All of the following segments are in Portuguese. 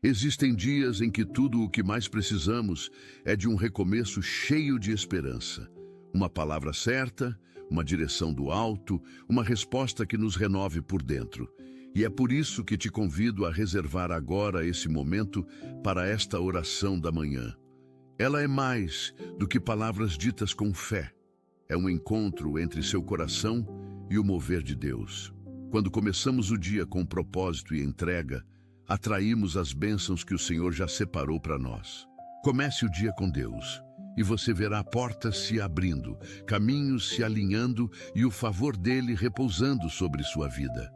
Existem dias em que tudo o que mais precisamos é de um recomeço cheio de esperança. Uma palavra certa, uma direção do alto, uma resposta que nos renove por dentro. E é por isso que te convido a reservar agora esse momento para esta oração da manhã. Ela é mais do que palavras ditas com fé. É um encontro entre seu coração e o mover de Deus. Quando começamos o dia com propósito e entrega, atraímos as bênçãos que o Senhor já separou para nós. Comece o dia com Deus e você verá portas se abrindo, caminhos se alinhando e o favor dele repousando sobre sua vida.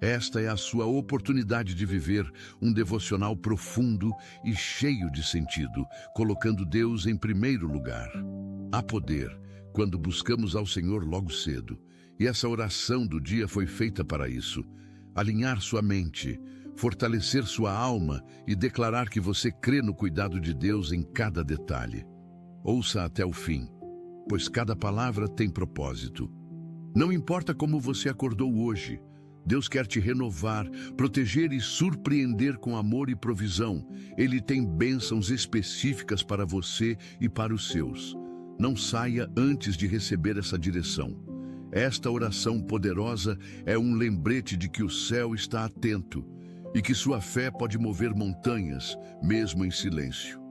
Esta é a sua oportunidade de viver um devocional profundo e cheio de sentido, colocando Deus em primeiro lugar. Há poder quando buscamos ao Senhor logo cedo, e essa oração do dia foi feita para isso. Alinhar sua mente, fortalecer sua alma e declarar que você crê no cuidado de Deus em cada detalhe. Ouça até o fim, pois cada palavra tem propósito. Não importa como você acordou hoje, Deus quer te renovar, proteger e surpreender com amor e provisão. Ele tem bênçãos específicas para você e para os seus. Não saia antes de receber essa direção. Esta oração poderosa é um lembrete de que o céu está atento e que sua fé pode mover montanhas, mesmo em silêncio.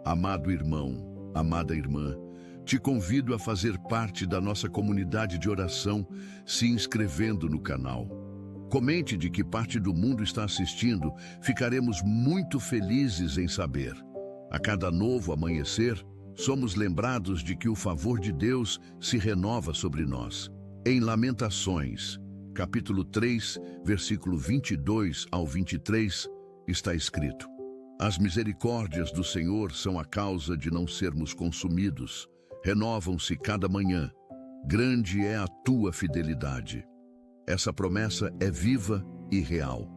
Amado irmão, amada irmã, te convido a fazer parte da nossa comunidade de oração se inscrevendo no canal. Comente de que parte do mundo está assistindo, ficaremos muito felizes em saber. A cada novo amanhecer, somos lembrados de que o favor de Deus se renova sobre nós. Em Lamentações, capítulo 3, versículo 22 ao 23, está escrito: As misericórdias do Senhor são a causa de não sermos consumidos. Renovam-se cada manhã. Grande é a tua fidelidade. Essa promessa é viva e real.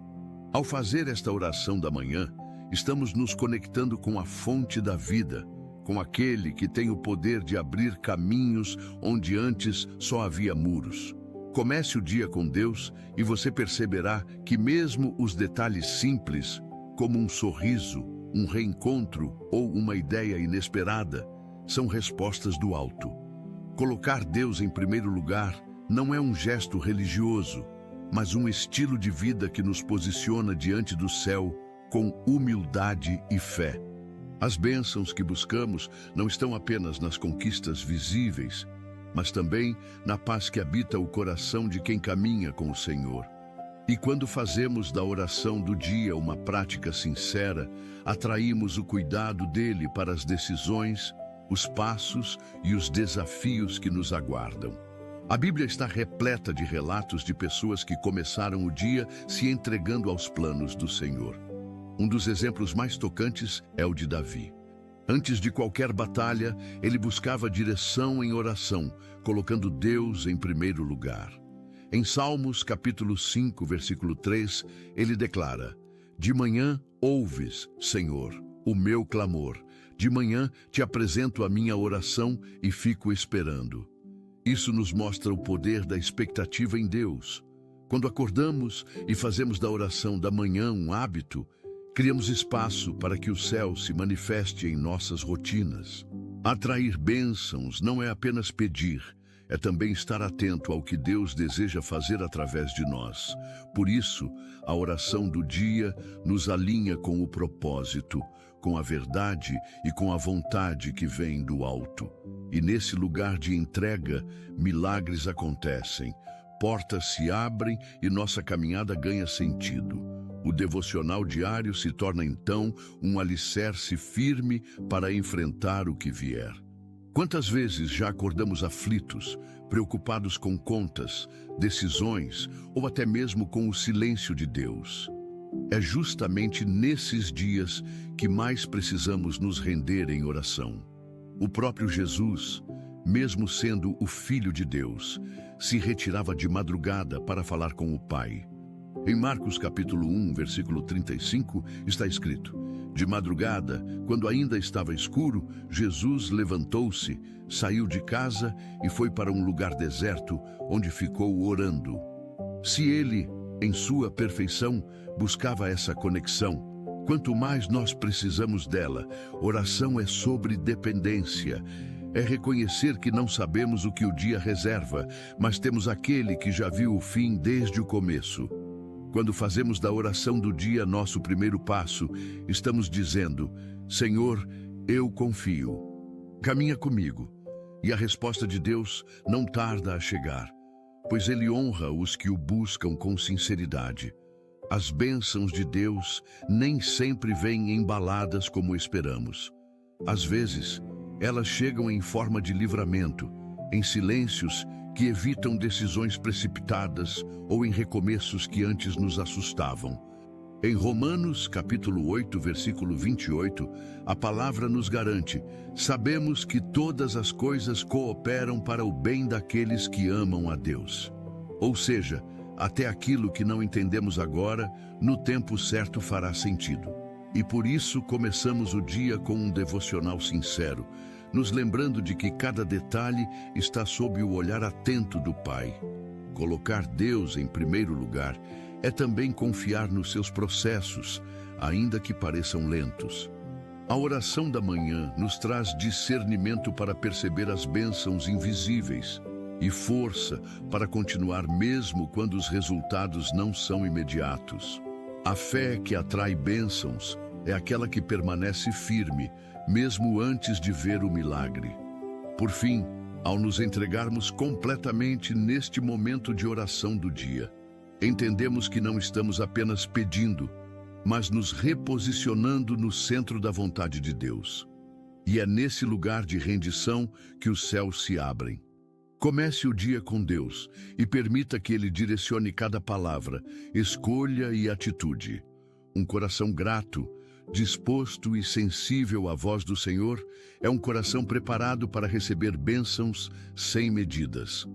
Ao fazer esta oração da manhã, estamos nos conectando com a fonte da vida, com aquele que tem o poder de abrir caminhos onde antes só havia muros. Comece o dia com Deus e você perceberá que mesmo os detalhes simples, como um sorriso, um reencontro ou uma ideia inesperada, são respostas do alto. Colocar Deus em primeiro lugar não é um gesto religioso, mas um estilo de vida que nos posiciona diante do céu com humildade e fé. As bênçãos que buscamos não estão apenas nas conquistas visíveis, mas também na paz que habita o coração de quem caminha com o Senhor. E quando fazemos da oração do dia uma prática sincera, atraímos o cuidado dele para as decisões, os passos e os desafios que nos aguardam. A Bíblia está repleta de relatos de pessoas que começaram o dia se entregando aos planos do Senhor. Um dos exemplos mais tocantes é o de Davi. Antes de qualquer batalha, ele buscava direção em oração, colocando Deus em primeiro lugar. Em Salmos, capítulo 5, versículo 3, ele declara: De manhã ouves, Senhor, o meu clamor. De manhã te apresento a minha oração e fico esperando. Isso nos mostra o poder da expectativa em Deus. Quando acordamos e fazemos da oração da manhã um hábito, criamos espaço para que o céu se manifeste em nossas rotinas. Atrair bênçãos não é apenas pedir, é também estar atento ao que Deus deseja fazer através de nós. Por isso, a oração do dia nos alinha com o propósito, com a verdade e com a vontade que vem do alto. E nesse lugar de entrega, milagres acontecem, portas se abrem e nossa caminhada ganha sentido. O devocional diário se torna então um alicerce firme para enfrentar o que vier. Quantas vezes já acordamos aflitos, preocupados com contas, decisões ou até mesmo com o silêncio de Deus? É justamente nesses dias que mais precisamos nos render em oração. O próprio Jesus, mesmo sendo o Filho de Deus, se retirava de madrugada para falar com o Pai. Em Marcos capítulo 1, versículo 35, está escrito: De madrugada, quando ainda estava escuro, Jesus levantou-se, saiu de casa e foi para um lugar deserto, onde ficou orando. Se ele, em sua perfeição, buscava essa conexão, Quanto mais nós precisamos dela, oração é sobre dependência. É reconhecer que não sabemos o que o dia reserva, mas temos aquele que já viu o fim desde o começo. Quando fazemos da oração do dia nosso primeiro passo, estamos dizendo: Senhor, eu confio. Caminha comigo. E a resposta de Deus não tarda a chegar, pois Ele honra os que o buscam com sinceridade. As bênçãos de Deus nem sempre vêm embaladas como esperamos. Às vezes, elas chegam em forma de livramento, em silêncios que evitam decisões precipitadas ou em recomeços que antes nos assustavam. Em Romanos, capítulo 8, versículo 28, a palavra nos garante: sabemos que todas as coisas cooperam para o bem daqueles que amam a Deus. Ou seja, até aquilo que não entendemos agora, no tempo certo fará sentido. E por isso começamos o dia com um devocional sincero, nos lembrando de que cada detalhe está sob o olhar atento do Pai. Colocar Deus em primeiro lugar é também confiar nos seus processos, ainda que pareçam lentos. A oração da manhã nos traz discernimento para perceber as bênçãos invisíveis e força para continuar mesmo quando os resultados não são imediatos. A fé que atrai bênçãos é aquela que permanece firme, mesmo antes de ver o milagre. Por fim, ao nos entregarmos completamente neste momento de oração do dia, entendemos que não estamos apenas pedindo, mas nos reposicionando no centro da vontade de Deus. E é nesse lugar de rendição que os céus se abrem. Comece o dia com Deus e permita que Ele direcione cada palavra, escolha e atitude. Um coração grato, disposto e sensível à voz do Senhor, é um coração preparado para receber bênçãos sem medidas.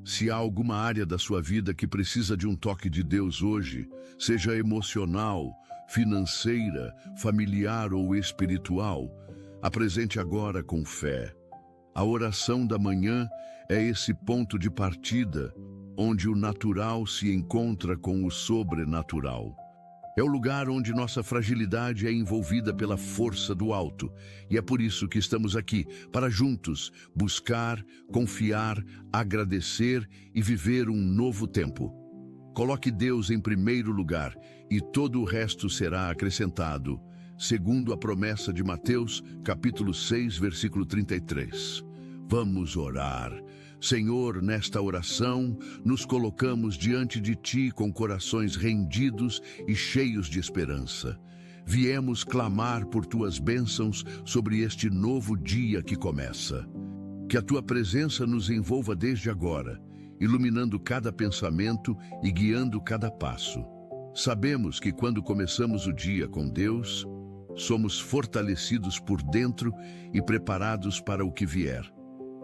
Se há alguma área da sua vida que precisa de um toque de Deus hoje, seja emocional, financeira, familiar ou espiritual, apresente agora com fé. A oração da manhã é esse ponto de partida, onde o natural se encontra com o sobrenatural. É o lugar onde nossa fragilidade é envolvida pela força do alto, e é por isso que estamos aqui, para juntos buscar, confiar, agradecer e viver um novo tempo. Coloque Deus em primeiro lugar e todo o resto será acrescentado, segundo a promessa de Mateus, capítulo 6, versículo 33. Vamos orar. Senhor, nesta oração, nos colocamos diante de Ti com corações rendidos e cheios de esperança. Viemos clamar por Tuas bênçãos sobre este novo dia que começa. Que a Tua presença nos envolva desde agora, iluminando cada pensamento e guiando cada passo. Sabemos que quando começamos o dia com Deus, somos fortalecidos por dentro e preparados para o que vier.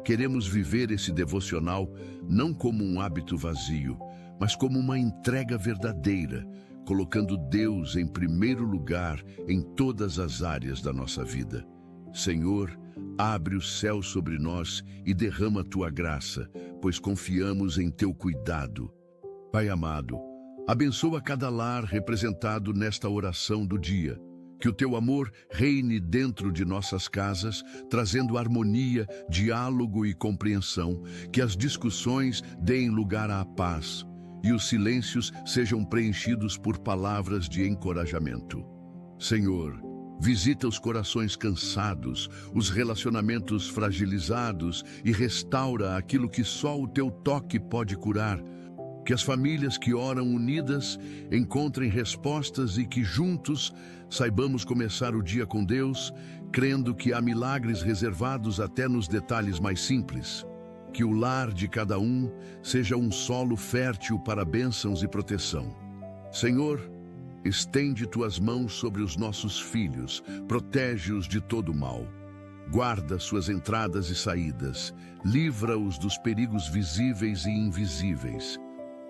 Queremos viver esse devocional não como um hábito vazio, mas como uma entrega verdadeira, colocando Deus em primeiro lugar em todas as áreas da nossa vida. Senhor, abre o céu sobre nós e derrama Tua graça, pois confiamos em Teu cuidado. Pai amado, abençoa cada lar representado nesta oração do dia. Que o Teu amor reine dentro de nossas casas, trazendo harmonia, diálogo e compreensão. Que as discussões deem lugar à paz e os silêncios sejam preenchidos por palavras de encorajamento. Senhor, visita os corações cansados, os relacionamentos fragilizados e restaura aquilo que só o Teu toque pode curar. Que as famílias que oram unidas encontrem respostas e que juntos saibamos começar o dia com Deus, crendo que há milagres reservados até nos detalhes mais simples. Que o lar de cada um seja um solo fértil para bênçãos e proteção. Senhor, estende Tuas mãos sobre os nossos filhos, protege-os de todo mal. Guarda suas entradas e saídas, livra-os dos perigos visíveis e invisíveis.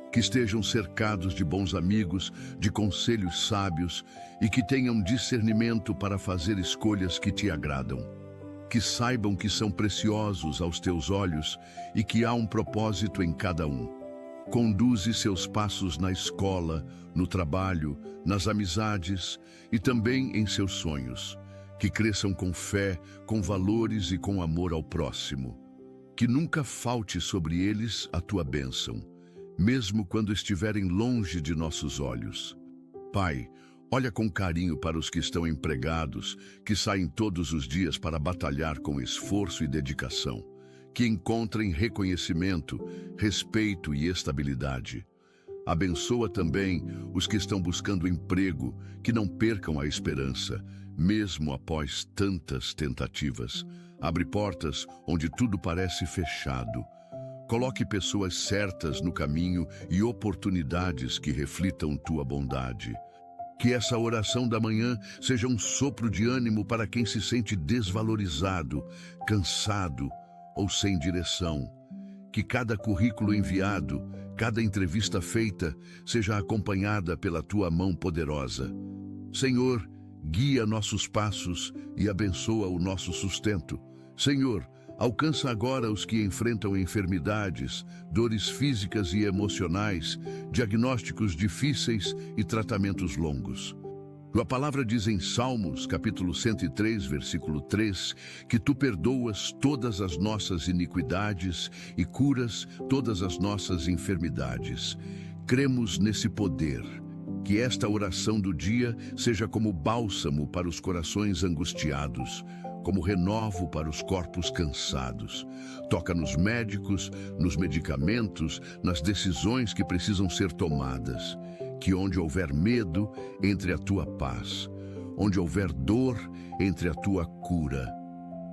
Que estejam cercados de bons amigos, de conselhos sábios e que tenham discernimento para fazer escolhas que Te agradam. Que saibam que são preciosos aos Teus olhos e que há um propósito em cada um. Conduze seus passos na escola, no trabalho, nas amizades e também em seus sonhos. Que cresçam com fé, com valores e com amor ao próximo. Que nunca falte sobre eles a tua bênção, mesmo quando estiverem longe de nossos olhos. Pai, olha com carinho para os que estão empregados, que saem todos os dias para batalhar com esforço e dedicação. Que encontrem reconhecimento, respeito e estabilidade. Abençoa também os que estão buscando emprego, que não percam a esperança, mesmo após tantas tentativas. Abre portas onde tudo parece fechado. Coloque pessoas certas no caminho e oportunidades que reflitam tua bondade. Que essa oração da manhã seja um sopro de ânimo para quem se sente desvalorizado, cansado ou sem direção. Que cada currículo enviado, cada entrevista feita, seja acompanhada pela tua mão poderosa. Senhor, guia nossos passos e abençoa o nosso sustento. Senhor, alcança agora os que enfrentam enfermidades, dores físicas e emocionais, diagnósticos difíceis e tratamentos longos. Tua palavra diz em Salmos, capítulo 103, versículo 3, que tu perdoas todas as nossas iniquidades e curas todas as nossas enfermidades. Cremos nesse poder. Que esta oração do dia seja como bálsamo para os corações angustiados, como renovo para os corpos cansados. Toca nos médicos, nos medicamentos, nas decisões que precisam ser tomadas. Que onde houver medo, entre a tua paz. Onde houver dor, entre a tua cura.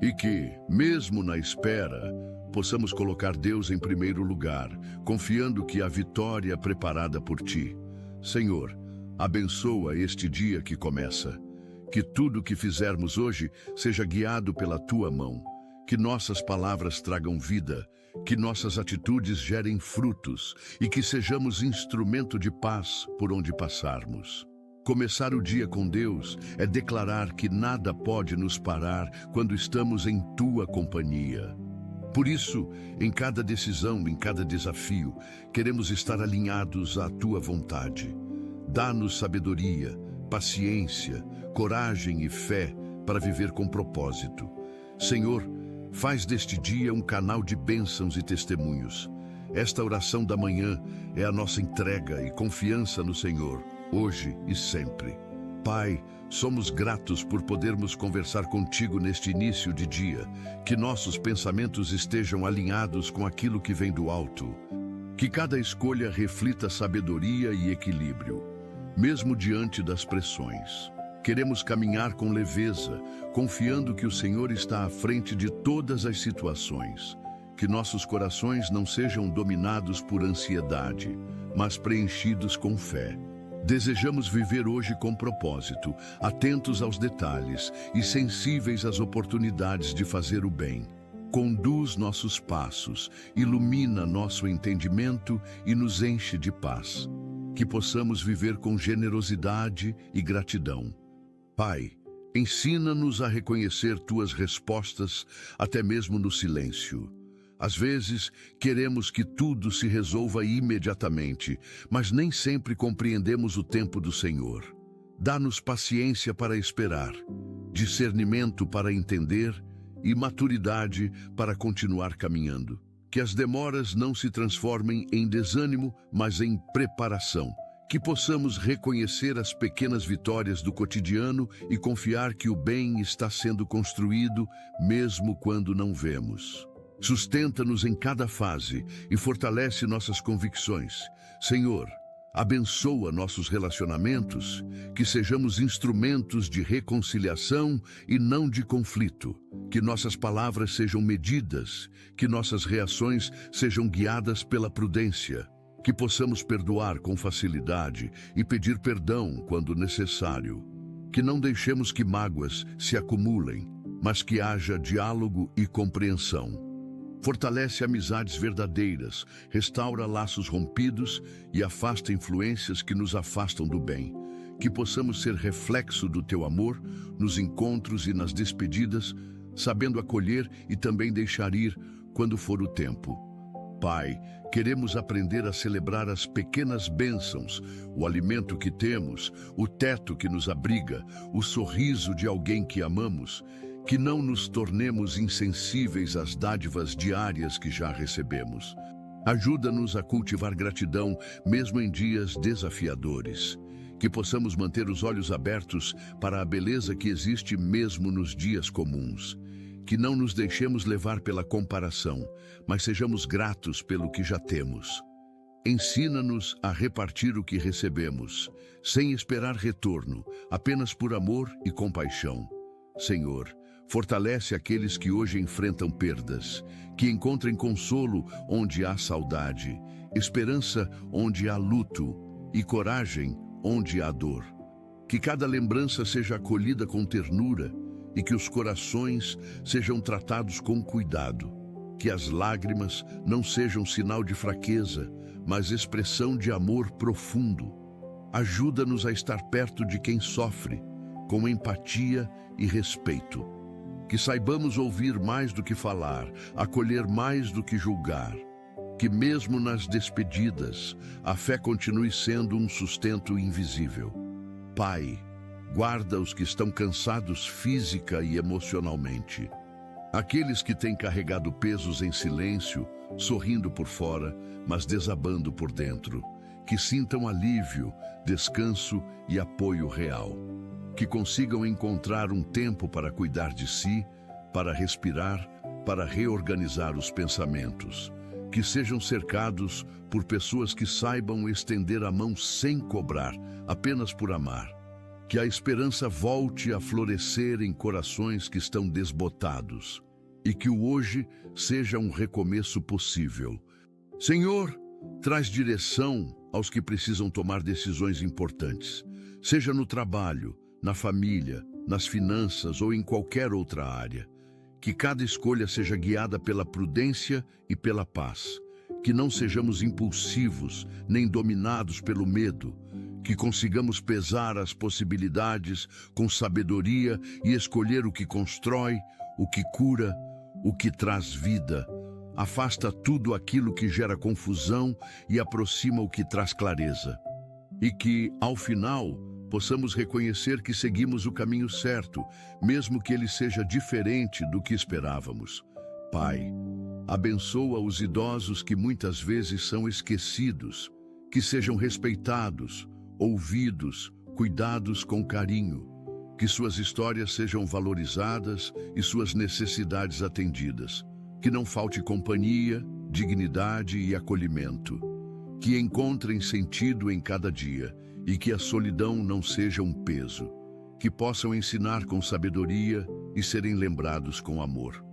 E que, mesmo na espera, possamos colocar Deus em primeiro lugar, confiando que a vitória é preparada por ti. Senhor, abençoa este dia que começa. Que tudo que fizermos hoje seja guiado pela tua mão. Que nossas palavras tragam vida, que nossas atitudes gerem frutos e que sejamos instrumento de paz por onde passarmos. Começar o dia com Deus é declarar que nada pode nos parar quando estamos em tua companhia. Por isso, em cada decisão, em cada desafio, queremos estar alinhados à tua vontade. Dá-nos sabedoria, paciência, coragem e fé para viver com propósito. Senhor, faz deste dia um canal de bênçãos e testemunhos. Esta oração da manhã é a nossa entrega e confiança no Senhor, hoje e sempre. Pai, somos gratos por podermos conversar contigo neste início de dia, que nossos pensamentos estejam alinhados com aquilo que vem do alto. Que cada escolha reflita sabedoria e equilíbrio, mesmo diante das pressões. Queremos caminhar com leveza, confiando que o Senhor está à frente de todas as situações. Que nossos corações não sejam dominados por ansiedade, mas preenchidos com fé. Desejamos viver hoje com propósito, atentos aos detalhes e sensíveis às oportunidades de fazer o bem. Conduz nossos passos, ilumina nosso entendimento e nos enche de paz. Que possamos viver com generosidade e gratidão. Pai, ensina-nos a reconhecer tuas respostas até mesmo no silêncio. Às vezes, queremos que tudo se resolva imediatamente, mas nem sempre compreendemos o tempo do Senhor. Dá-nos paciência para esperar, discernimento para entender e maturidade para continuar caminhando. Que as demoras não se transformem em desânimo, mas em preparação. Que possamos reconhecer as pequenas vitórias do cotidiano e confiar que o bem está sendo construído, mesmo quando não vemos. Sustenta-nos em cada fase e fortalece nossas convicções. Senhor, abençoa nossos relacionamentos, que sejamos instrumentos de reconciliação e não de conflito. Que nossas palavras sejam medidas, que nossas reações sejam guiadas pela prudência. Que possamos perdoar com facilidade e pedir perdão quando necessário. Que não deixemos que mágoas se acumulem, mas que haja diálogo e compreensão. Fortalece amizades verdadeiras, restaura laços rompidos e afasta influências que nos afastam do bem. Que possamos ser reflexo do teu amor nos encontros e nas despedidas, sabendo acolher e também deixar ir quando for o tempo. Pai, Queremos aprender a celebrar as pequenas bênçãos, o alimento que temos, o teto que nos abriga, o sorriso de alguém que amamos, que não nos tornemos insensíveis às dádivas diárias que já recebemos. Ajuda-nos a cultivar gratidão mesmo em dias desafiadores. Que possamos manter os olhos abertos para a beleza que existe mesmo nos dias comuns. Que não nos deixemos levar pela comparação, mas sejamos gratos pelo que já temos. Ensina-nos a repartir o que recebemos, sem esperar retorno, apenas por amor e compaixão. Senhor, fortalece aqueles que hoje enfrentam perdas, que encontrem consolo onde há saudade, esperança onde há luto e coragem onde há dor. Que cada lembrança seja acolhida com ternura e que os corações sejam tratados com cuidado. Que as lágrimas não sejam sinal de fraqueza, mas expressão de amor profundo. Ajuda-nos a estar perto de quem sofre, com empatia e respeito. Que saibamos ouvir mais do que falar, acolher mais do que julgar. Que mesmo nas despedidas, a fé continue sendo um sustento invisível. Pai, guarda os que estão cansados física e emocionalmente. Aqueles que têm carregado pesos em silêncio, sorrindo por fora, mas desabando por dentro. Que sintam alívio, descanso e apoio real. Que consigam encontrar um tempo para cuidar de si, para respirar, para reorganizar os pensamentos. Que sejam cercados por pessoas que saibam estender a mão sem cobrar, apenas por amar. Que a esperança volte a florescer em corações que estão desbotados. E que o hoje seja um recomeço possível. Senhor, traz direção aos que precisam tomar decisões importantes, seja no trabalho, na família, nas finanças ou em qualquer outra área. Que cada escolha seja guiada pela prudência e pela paz. Que não sejamos impulsivos, nem dominados pelo medo. Que consigamos pesar as possibilidades com sabedoria e escolher o que constrói, o que cura, o que traz vida. Afasta tudo aquilo que gera confusão e aproxima o que traz clareza. E que, ao final, possamos reconhecer que seguimos o caminho certo, mesmo que ele seja diferente do que esperávamos. Pai, abençoa os idosos que muitas vezes são esquecidos, que sejam respeitados, ouvidos, cuidados com carinho, que suas histórias sejam valorizadas e suas necessidades atendidas, que não falte companhia, dignidade e acolhimento, que encontrem sentido em cada dia, e que a solidão não seja um peso, que possam ensinar com sabedoria e serem lembrados com amor.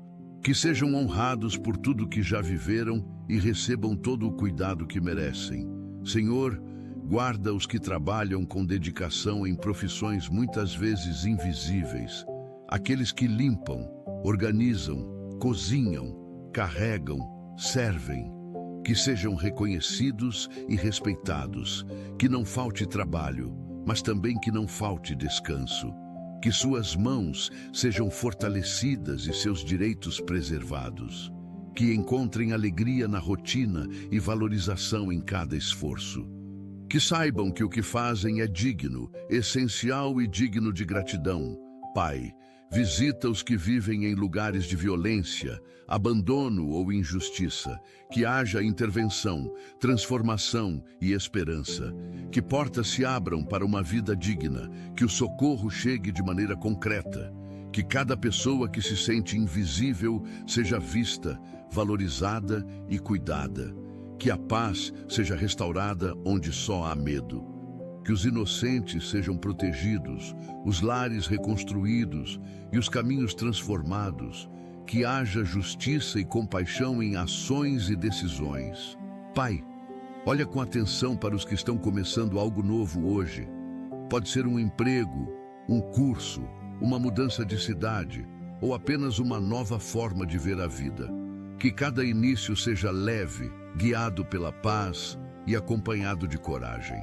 Que sejam honrados por tudo que já viveram e recebam todo o cuidado que merecem. Senhor, guarda os que trabalham com dedicação em profissões muitas vezes invisíveis, aqueles que limpam, organizam, cozinham, carregam, servem. Que sejam reconhecidos e respeitados, que não falte trabalho, mas também que não falte descanso. Que suas mãos sejam fortalecidas e seus direitos preservados. Que encontrem alegria na rotina e valorização em cada esforço. Que saibam que o que fazem é digno, essencial e digno de gratidão. Pai, visita os que vivem em lugares de violência, abandono ou injustiça, que haja intervenção, transformação e esperança, que portas se abram para uma vida digna, que o socorro chegue de maneira concreta, que cada pessoa que se sente invisível seja vista, valorizada e cuidada, que a paz seja restaurada onde só há medo. Que os inocentes sejam protegidos, os lares reconstruídos e os caminhos transformados, que haja justiça e compaixão em ações e decisões. Pai, olha com atenção para os que estão começando algo novo hoje. Pode ser um emprego, um curso, uma mudança de cidade ou apenas uma nova forma de ver a vida. Que cada início seja leve, guiado pela paz e acompanhado de coragem.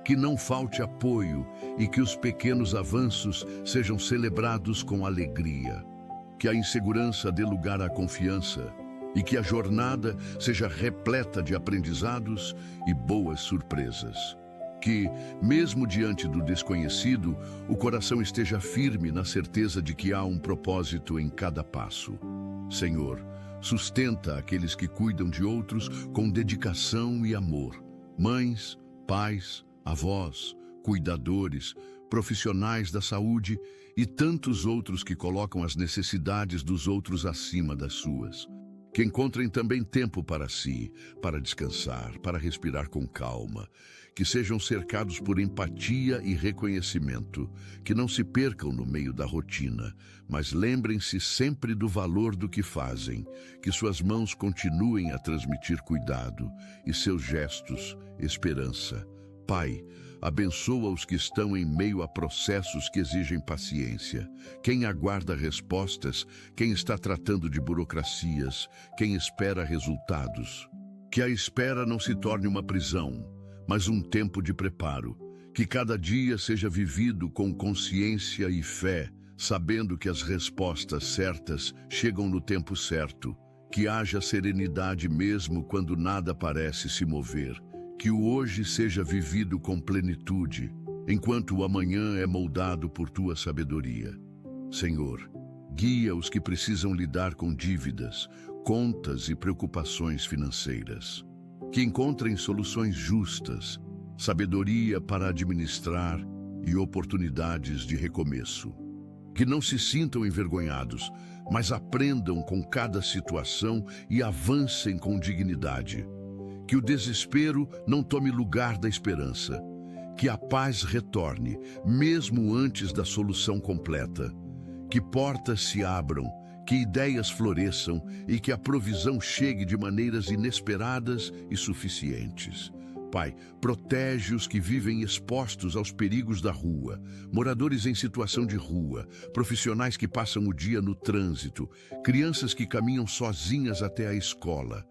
Que não falte apoio e que os pequenos avanços sejam celebrados com alegria. Que a insegurança dê lugar à confiança e que a jornada seja repleta de aprendizados e boas surpresas. Que, mesmo diante do desconhecido, o coração esteja firme na certeza de que há um propósito em cada passo. Senhor, sustenta aqueles que cuidam de outros com dedicação e amor. Mães, pais, avós, cuidadores, profissionais da saúde e tantos outros que colocam as necessidades dos outros acima das suas. Que encontrem também tempo para si, para descansar, para respirar com calma. Que sejam cercados por empatia e reconhecimento. Que não se percam no meio da rotina, mas lembrem-se sempre do valor do que fazem. Que suas mãos continuem a transmitir cuidado e seus gestos, esperança. Pai, abençoa os que estão em meio a processos que exigem paciência. Quem aguarda respostas, quem está tratando de burocracias, quem espera resultados. Que a espera não se torne uma prisão, mas um tempo de preparo. Que cada dia seja vivido com consciência e fé, sabendo que as respostas certas chegam no tempo certo. Que haja serenidade mesmo quando nada parece se mover. Que o hoje seja vivido com plenitude, enquanto o amanhã é moldado por tua sabedoria. Senhor, guia os que precisam lidar com dívidas, contas e preocupações financeiras. Que encontrem soluções justas, sabedoria para administrar e oportunidades de recomeço. Que não se sintam envergonhados, mas aprendam com cada situação e avancem com dignidade. Que o desespero não tome lugar da esperança. Que a paz retorne, mesmo antes da solução completa. Que portas se abram, que ideias floresçam e que a provisão chegue de maneiras inesperadas e suficientes. Pai, protege os que vivem expostos aos perigos da rua, moradores em situação de rua, profissionais que passam o dia no trânsito, crianças que caminham sozinhas até a escola.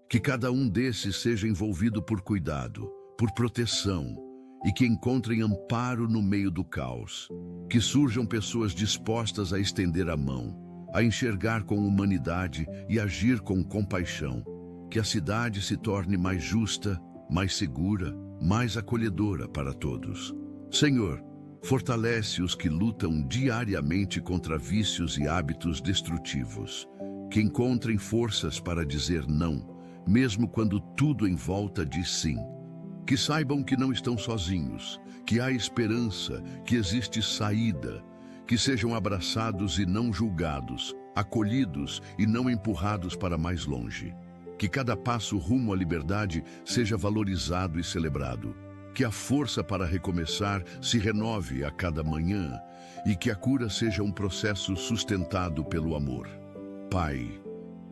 Que cada um desses seja envolvido por cuidado, por proteção, e que encontrem amparo no meio do caos. Que surjam pessoas dispostas a estender a mão, a enxergar com humanidade e agir com compaixão. Que a cidade se torne mais justa, mais segura, mais acolhedora para todos. Senhor, fortalece os que lutam diariamente contra vícios e hábitos destrutivos. Que encontrem forças para dizer não, mesmo quando tudo em volta diz sim. Que saibam que não estão sozinhos, que há esperança, que existe saída. Que sejam abraçados e não julgados, acolhidos e não empurrados para mais longe. Que cada passo rumo à liberdade seja valorizado e celebrado. Que a força para recomeçar se renove a cada manhã e que a cura seja um processo sustentado pelo amor. Pai,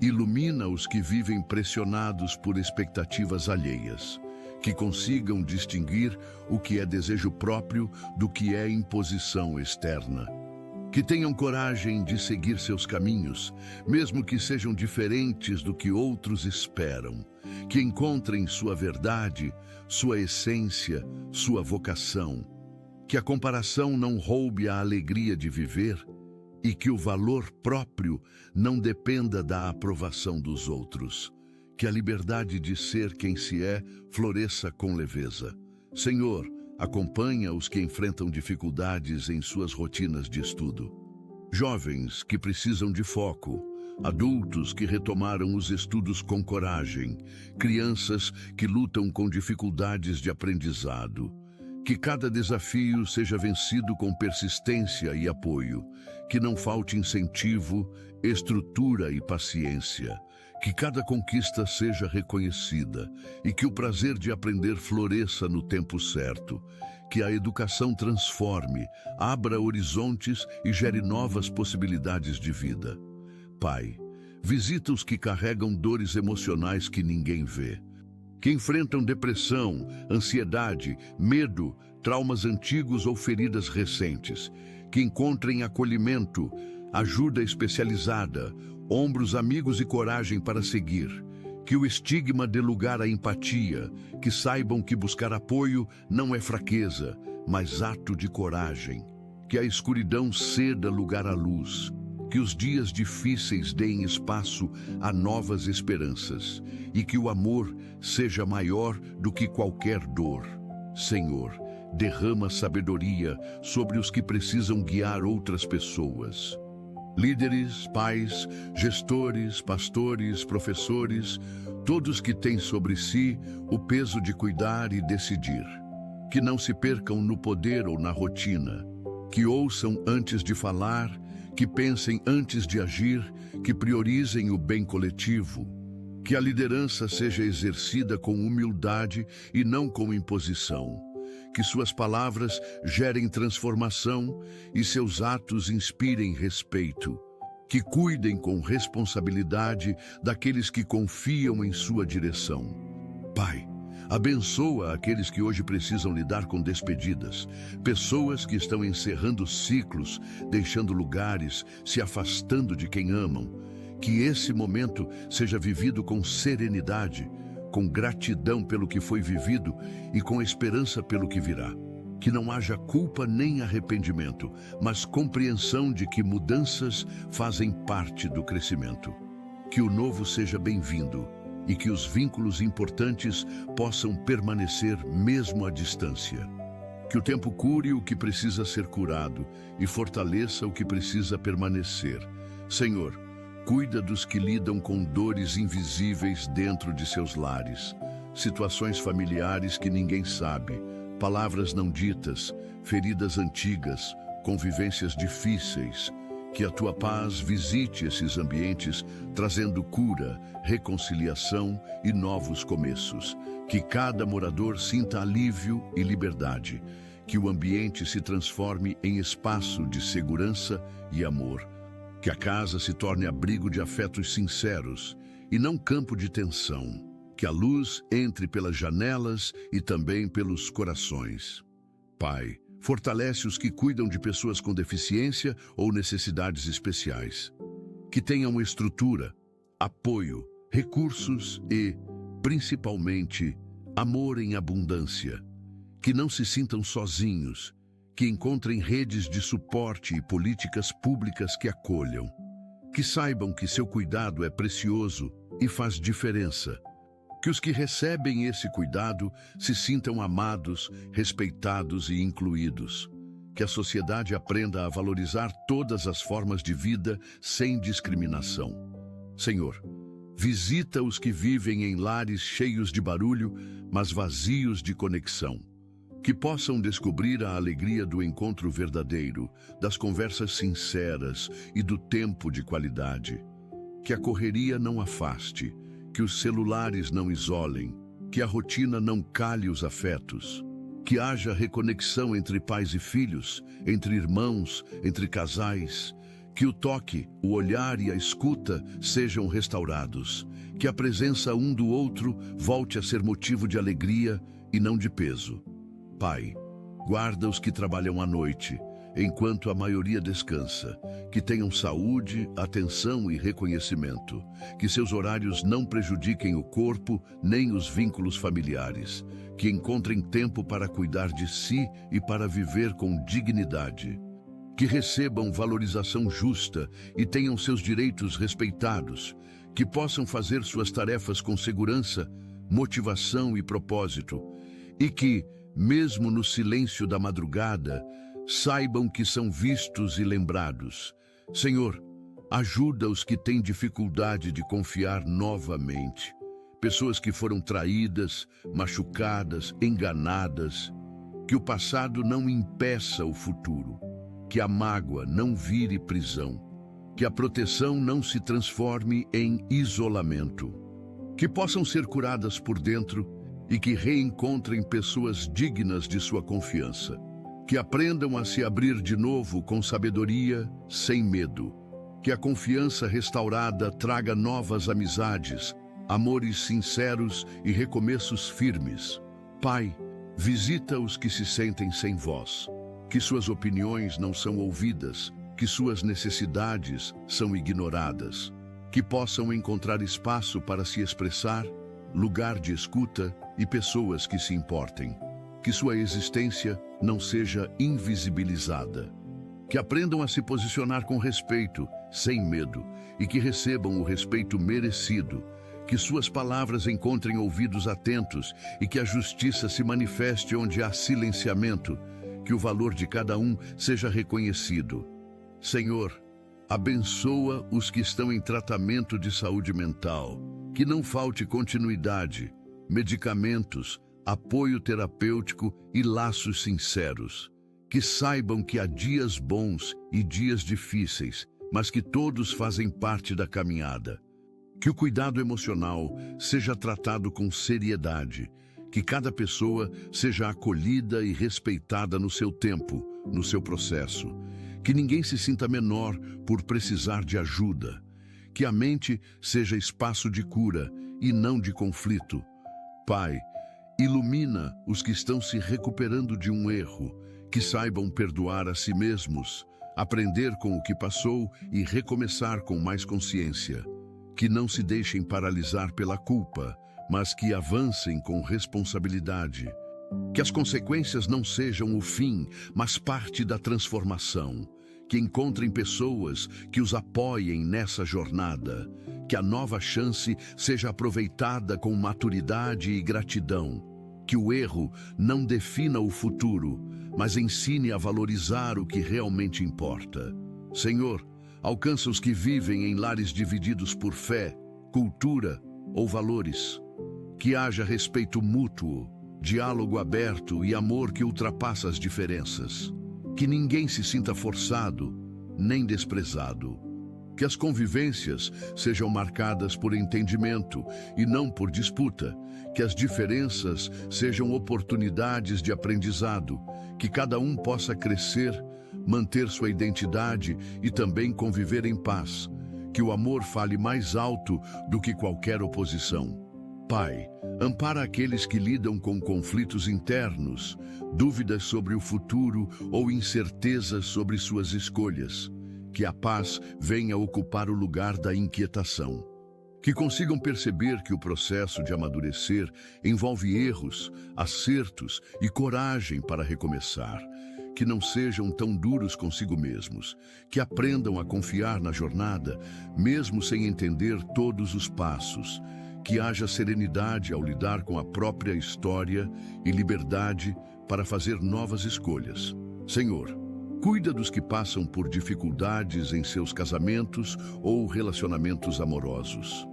ilumina os que vivem pressionados por expectativas alheias, que consigam distinguir o que é desejo próprio do que é imposição externa. Que tenham coragem de seguir seus caminhos, mesmo que sejam diferentes do que outros esperam. Que encontrem sua verdade, sua essência, sua vocação. Que a comparação não roube a alegria de viver e que o valor próprio não dependa da aprovação dos outros. Que a liberdade de ser quem se é floresça com leveza. Senhor, acompanha os que enfrentam dificuldades em suas rotinas de estudo. Jovens que precisam de foco, adultos que retomaram os estudos com coragem, crianças que lutam com dificuldades de aprendizado. Que cada desafio seja vencido com persistência e apoio, que não falte incentivo, estrutura e paciência, que cada conquista seja reconhecida e que o prazer de aprender floresça no tempo certo, que a educação transforme, abra horizontes e gere novas possibilidades de vida. Pai, visita os que carregam dores emocionais que ninguém vê, que enfrentam depressão, ansiedade, medo, traumas antigos ou feridas recentes, que encontrem acolhimento, ajuda especializada, ombros amigos e coragem para seguir. Que o estigma dê lugar à empatia, que saibam que buscar apoio não é fraqueza, mas ato de coragem. Que a escuridão ceda lugar à luz, Que os dias difíceis deem espaço a novas esperanças e que o amor seja maior do que qualquer dor. Senhor, derrama sabedoria sobre os que precisam guiar outras pessoas. Líderes, pais, gestores, pastores, professores, todos que têm sobre si o peso de cuidar e decidir. Que não se percam no poder ou na rotina. Que ouçam antes de falar, que pensem antes de agir, que priorizem o bem coletivo. Que a liderança seja exercida com humildade e não com imposição. Que suas palavras gerem transformação e seus atos inspirem respeito. Que cuidem com responsabilidade daqueles que confiam em sua direção. Pai, abençoa aqueles que hoje precisam lidar com despedidas, pessoas que estão encerrando ciclos, deixando lugares, se afastando de quem amam. Que esse momento seja vivido com serenidade, com gratidão pelo que foi vivido e com esperança pelo que virá. Que não haja culpa nem arrependimento, mas compreensão de que mudanças fazem parte do crescimento. Que o novo seja bem-vindo e que os vínculos importantes possam permanecer mesmo à distância. Que o tempo cure o que precisa ser curado e fortaleça o que precisa permanecer. Senhor, cuida dos que lidam com dores invisíveis dentro de seus lares, situações familiares que ninguém sabe, palavras não ditas, feridas antigas, convivências difíceis. Que a tua paz visite esses ambientes, trazendo cura, reconciliação e novos começos. Que cada morador sinta alívio e liberdade. Que o ambiente se transforme em espaço de segurança e amor. Que a casa se torne abrigo de afetos sinceros e não campo de tensão. Que a luz entre pelas janelas e também pelos corações. Pai, fortalece os que cuidam de pessoas com deficiência ou necessidades especiais. Que tenham estrutura, apoio, recursos e, principalmente, amor em abundância. Que não se sintam sozinhos. Que encontrem redes de suporte e políticas públicas que acolham. Que saibam que seu cuidado é precioso e faz diferença. Que os que recebem esse cuidado se sintam amados, respeitados e incluídos. Que a sociedade aprenda a valorizar todas as formas de vida sem discriminação. Senhor, visita os que vivem em lares cheios de barulho, mas vazios de conexão. Que possam descobrir a alegria do encontro verdadeiro, das conversas sinceras e do tempo de qualidade. Que a correria não afaste, que os celulares não isolem, que a rotina não calhe os afetos. Que haja reconexão entre pais e filhos, entre irmãos, entre casais. Que o toque, o olhar e a escuta sejam restaurados. Que a presença um do outro volte a ser motivo de alegria e não de peso. Pai, guarda os que trabalham à noite, enquanto a maioria descansa. Que tenham saúde, atenção e reconhecimento. Que seus horários não prejudiquem o corpo nem os vínculos familiares. Que encontrem tempo para cuidar de si e para viver com dignidade. Que recebam valorização justa e tenham seus direitos respeitados. Que possam fazer suas tarefas com segurança, motivação e propósito. E que, mesmo no silêncio da madrugada, saibam que são vistos e lembrados. Senhor, ajuda os que têm dificuldade de confiar novamente. Pessoas que foram traídas, machucadas, enganadas. Que o passado não impeça o futuro. Que a mágoa não vire prisão. Que a proteção não se transforme em isolamento. Que possam ser curadas por dentro e que reencontrem pessoas dignas de sua confiança. Que aprendam a se abrir de novo com sabedoria, sem medo. Que a confiança restaurada traga novas amizades, amores sinceros e recomeços firmes. Pai, visita os que se sentem sem voz. Que suas opiniões não são ouvidas, que suas necessidades são ignoradas. Que possam encontrar espaço para se expressar, lugar de escuta e pessoas que se importem. Que sua existência não seja invisibilizada. Que aprendam a se posicionar com respeito, sem medo, e que recebam o respeito merecido. Que suas palavras encontrem ouvidos atentos e que a justiça se manifeste onde há silenciamento. Que o valor de cada um seja reconhecido. Senhor, abençoa os que estão em tratamento de saúde mental. Que não falte continuidade, medicamentos, apoio terapêutico e laços sinceros. Que saibam que há dias bons e dias difíceis, mas que todos fazem parte da caminhada. Que o cuidado emocional seja tratado com seriedade. Que cada pessoa seja acolhida e respeitada no seu tempo, no seu processo. Que ninguém se sinta menor por precisar de ajuda. Que a mente seja espaço de cura e não de conflito. Pai, ilumina os que estão se recuperando de um erro, que saibam perdoar a si mesmos, aprender com o que passou e recomeçar com mais consciência. Que não se deixem paralisar pela culpa, mas que avancem com responsabilidade. Que as consequências não sejam o fim, mas parte da transformação. Que encontrem pessoas que os apoiem nessa jornada. Que a nova chance seja aproveitada com maturidade e gratidão. Que o erro não defina o futuro, mas ensine a valorizar o que realmente importa. Senhor, alcança os que vivem em lares divididos por fé, cultura ou valores. Que haja respeito mútuo, diálogo aberto e amor que ultrapassa as diferenças. Que ninguém se sinta forçado, nem desprezado. Que as convivências sejam marcadas por entendimento e não por disputa. Que as diferenças sejam oportunidades de aprendizado. Que cada um possa crescer, manter sua identidade e também conviver em paz. Que o amor fale mais alto do que qualquer oposição. Pai, ampara aqueles que lidam com conflitos internos, dúvidas sobre o futuro ou incertezas sobre suas escolhas. Que a paz venha ocupar o lugar da inquietação. Que consigam perceber que o processo de amadurecer envolve erros, acertos e coragem para recomeçar. Que não sejam tão duros consigo mesmos. Que aprendam a confiar na jornada, mesmo sem entender todos os passos. Que haja serenidade ao lidar com a própria história e liberdade para fazer novas escolhas. Senhor, cuida dos que passam por dificuldades em seus casamentos ou relacionamentos amorosos.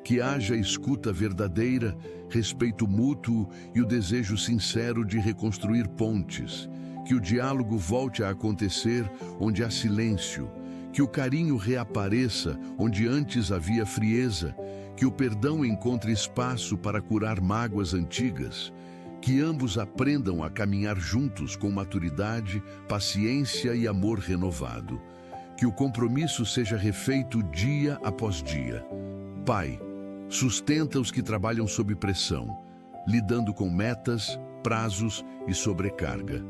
Que haja escuta verdadeira, respeito mútuo e o desejo sincero de reconstruir pontes. Que o diálogo volte a acontecer onde há silêncio. Que o carinho reapareça onde antes havia frieza. Que o perdão encontre espaço para curar mágoas antigas. Que ambos aprendam a caminhar juntos com maturidade, paciência e amor renovado. Que o compromisso seja refeito dia após dia. Pai, sustenta os que trabalham sob pressão, lidando com metas, prazos e sobrecarga.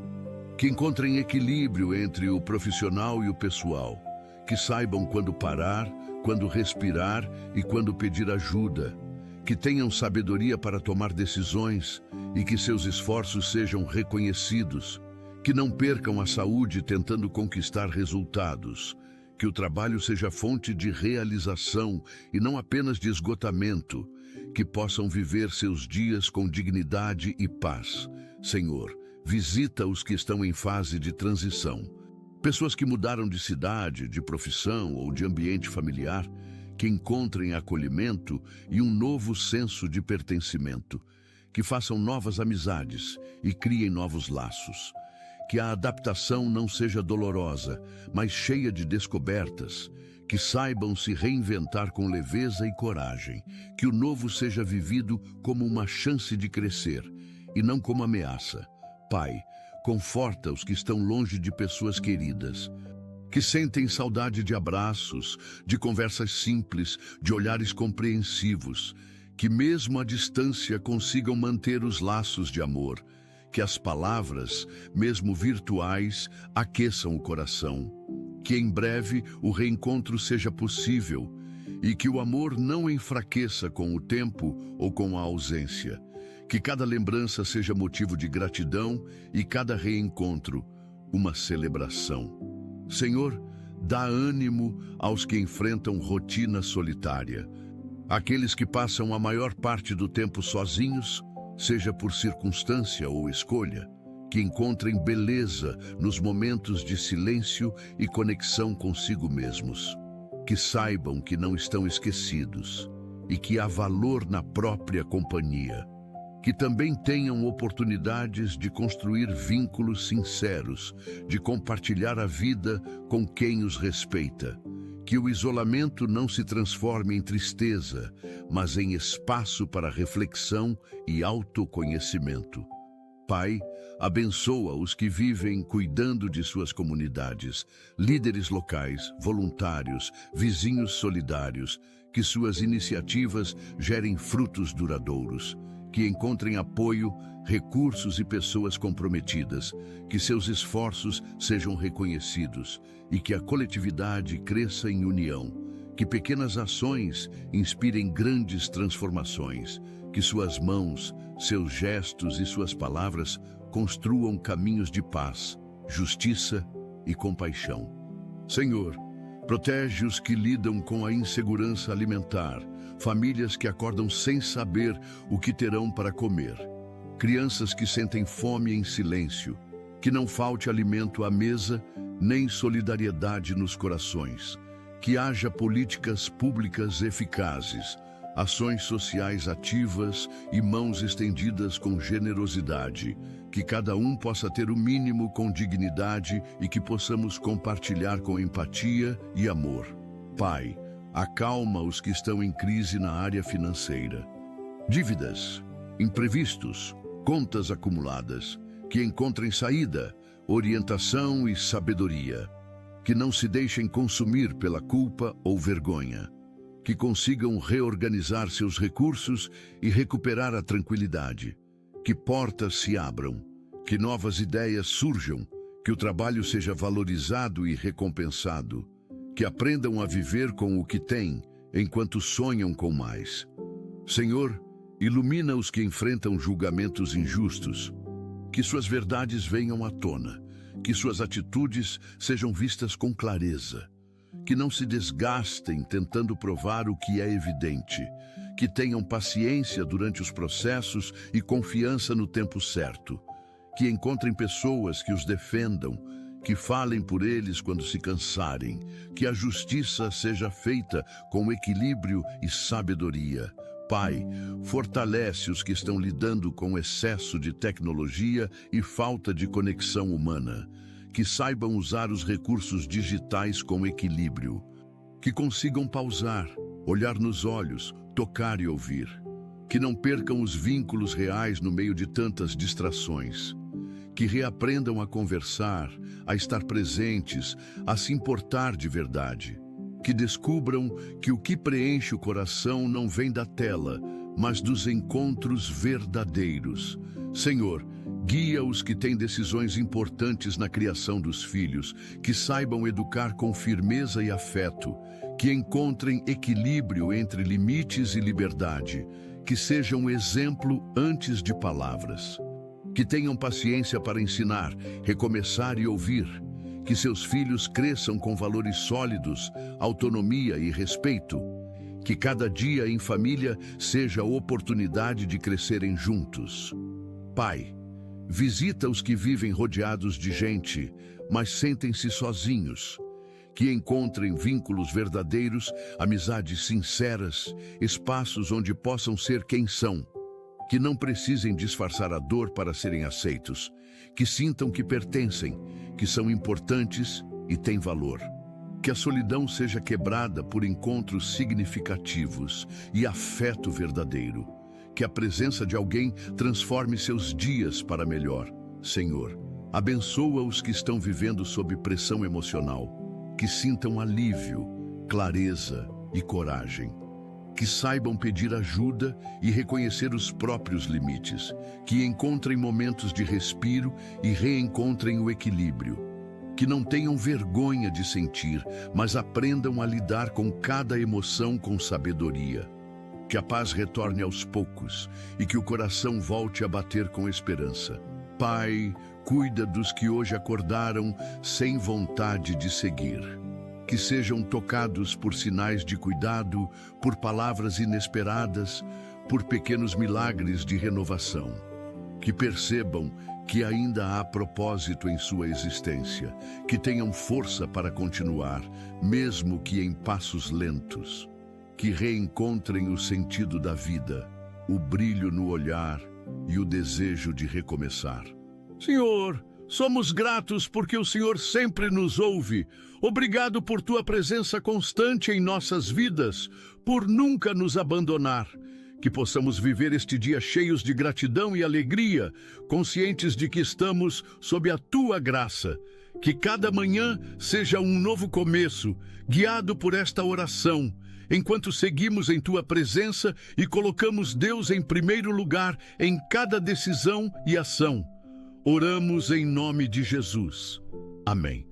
Que encontrem equilíbrio entre o profissional e o pessoal. Que saibam quando parar, quando respirar e quando pedir ajuda. Que tenham sabedoria para tomar decisões e que seus esforços sejam reconhecidos. Que não percam a saúde tentando conquistar resultados. Que o trabalho seja fonte de realização e não apenas de esgotamento. Que possam viver seus dias com dignidade e paz. Senhor, visita os que estão em fase de transição. Pessoas que mudaram de cidade, de profissão ou de ambiente familiar, que encontrem acolhimento e um novo senso de pertencimento, que façam novas amizades e criem novos laços. Que a adaptação não seja dolorosa, mas cheia de descobertas, que saibam se reinventar com leveza e coragem, que o novo seja vivido como uma chance de crescer e não como ameaça. Pai, conforta os que estão longe de pessoas queridas, que sentem saudade de abraços, de conversas simples, de olhares compreensivos, que mesmo à distância consigam manter os laços de amor, que as palavras, mesmo virtuais, aqueçam o coração, que em breve o reencontro seja possível e que o amor não enfraqueça com o tempo ou com a ausência. Que cada lembrança seja motivo de gratidão e cada reencontro uma celebração. Senhor, dá ânimo aos que enfrentam rotina solitária. Aqueles que passam a maior parte do tempo sozinhos, seja por circunstância ou escolha, que encontrem beleza nos momentos de silêncio e conexão consigo mesmos. Que saibam que não estão esquecidos e que há valor na própria companhia. Que também tenham oportunidades de construir vínculos sinceros, de compartilhar a vida com quem os respeita. Que o isolamento não se transforme em tristeza, mas em espaço para reflexão e autoconhecimento. Pai, abençoa os que vivem cuidando de suas comunidades, líderes locais, voluntários, vizinhos solidários, que suas iniciativas gerem frutos duradouros, que encontrem apoio, recursos e pessoas comprometidas, que seus esforços sejam reconhecidos e que a coletividade cresça em união, que pequenas ações inspirem grandes transformações, que suas mãos, seus gestos e suas palavras construam caminhos de paz, justiça e compaixão. Senhor, protege os que lidam com a insegurança alimentar, famílias que acordam sem saber o que terão para comer, crianças que sentem fome em silêncio, que não falte alimento à mesa, nem solidariedade nos corações, que haja políticas públicas eficazes, ações sociais ativas e mãos estendidas com generosidade, que cada um possa ter o mínimo com dignidade e que possamos compartilhar com empatia e amor. Pai, acalma os que estão em crise na área financeira. Dívidas, imprevistos, contas acumuladas, que encontrem saída, orientação e sabedoria, que não se deixem consumir pela culpa ou vergonha, que consigam reorganizar seus recursos e recuperar a tranquilidade, que portas se abram, que novas ideias surjam, que o trabalho seja valorizado e recompensado, que aprendam a viver com o que têm, enquanto sonham com mais. Senhor, ilumina os que enfrentam julgamentos injustos, que suas verdades venham à tona, que suas atitudes sejam vistas com clareza, que não se desgastem tentando provar o que é evidente, que tenham paciência durante os processos e confiança no tempo certo, que encontrem pessoas que os defendam, que falem por eles quando se cansarem, que a justiça seja feita com equilíbrio e sabedoria. Pai, fortalece os que estão lidando com excesso de tecnologia e falta de conexão humana, que saibam usar os recursos digitais com equilíbrio, que consigam pausar, olhar nos olhos, tocar e ouvir, que não percam os vínculos reais no meio de tantas distrações, que reaprendam a conversar, a estar presentes, a se importar de verdade, que descubram que o que preenche o coração não vem da tela, mas dos encontros verdadeiros. Senhor, guia os que têm decisões importantes na criação dos filhos, que saibam educar com firmeza e afeto, que encontrem equilíbrio entre limites e liberdade, que sejam exemplo antes de palavras, que tenham paciência para ensinar, recomeçar e ouvir, que seus filhos cresçam com valores sólidos, autonomia e respeito, que cada dia em família seja a oportunidade de crescerem juntos. Pai, visita os que vivem rodeados de gente, mas sentem-se sozinhos, que encontrem vínculos verdadeiros, amizades sinceras, espaços onde possam ser quem são, que não precisem disfarçar a dor para serem aceitos, que sintam que pertencem, que são importantes e têm valor. Que a solidão seja quebrada por encontros significativos e afeto verdadeiro. Que a presença de alguém transforme seus dias para melhor. Senhor, abençoa os que estão vivendo sob pressão emocional, que sintam alívio, clareza e coragem. Que saibam pedir ajuda e reconhecer os próprios limites, que encontrem momentos de respiro e reencontrem o equilíbrio. Que não tenham vergonha de sentir, mas aprendam a lidar com cada emoção com sabedoria. Que a paz retorne aos poucos e que o coração volte a bater com esperança. Pai, cuida dos que hoje acordaram sem vontade de seguir. Que sejam tocados por sinais de cuidado, por palavras inesperadas, por pequenos milagres de renovação. Que percebam que ainda há propósito em sua existência, que tenham força para continuar, mesmo que em passos lentos. Que reencontrem o sentido da vida, o brilho no olhar e o desejo de recomeçar. Senhor, somos gratos porque o Senhor sempre nos ouve. Obrigado por tua presença constante em nossas vidas, por nunca nos abandonar. Que possamos viver este dia cheios de gratidão e alegria, conscientes de que estamos sob a tua graça. Que cada manhã seja um novo começo, guiado por esta oração, enquanto seguimos em tua presença e colocamos Deus em primeiro lugar em cada decisão e ação. Oramos em nome de Jesus. Amém.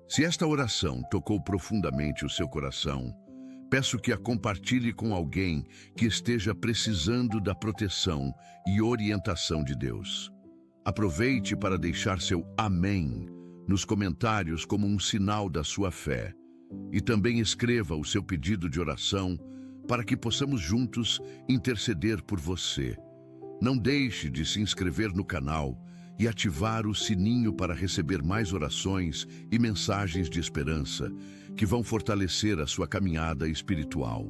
Se esta oração tocou profundamente o seu coração, peço que a compartilhe com alguém que esteja precisando da proteção e orientação de Deus. Aproveite para deixar seu amém nos comentários como um sinal da sua fé. E também escreva o seu pedido de oração para que possamos juntos interceder por você. Não deixe de se inscrever no canal e ativar o sininho para receber mais orações e mensagens de esperança que vão fortalecer a sua caminhada espiritual.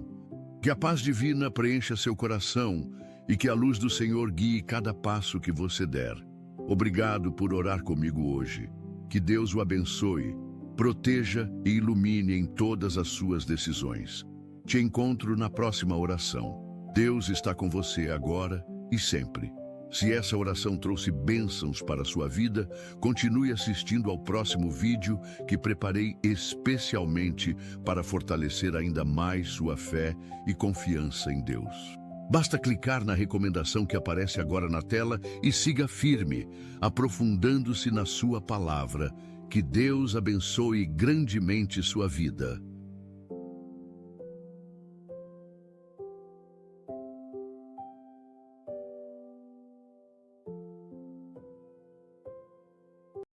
Que a paz divina preencha seu coração e que a luz do Senhor guie cada passo que você der. Obrigado por orar comigo hoje. Que Deus o abençoe, proteja e ilumine em todas as suas decisões. Te encontro na próxima oração. Deus está com você agora e sempre. Se essa oração trouxe bênçãos para a sua vida, continue assistindo ao próximo vídeo que preparei especialmente para fortalecer ainda mais sua fé e confiança em Deus. Basta clicar na recomendação que aparece agora na tela e siga firme, aprofundando-se na sua palavra. Que Deus abençoe grandemente sua vida.